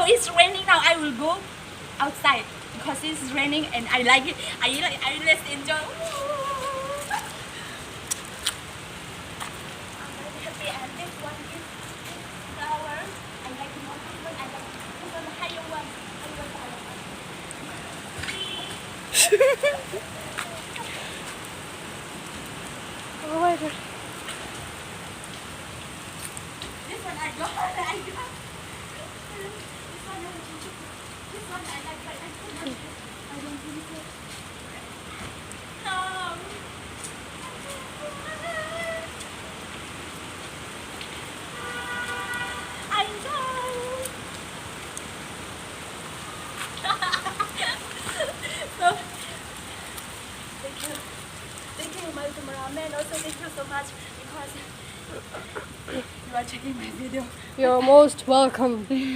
it's raining now. I will go outside because it's raining and I like it. I let's enjoy. I'm very happy and this one is flower. I like more this one. I like this one higher one. Oh my god. This one I got. This one I like, but I don't think so. No. I know. So, thank you, my cameraman. Also, thank you so much because you are checking my video. You're most welcome.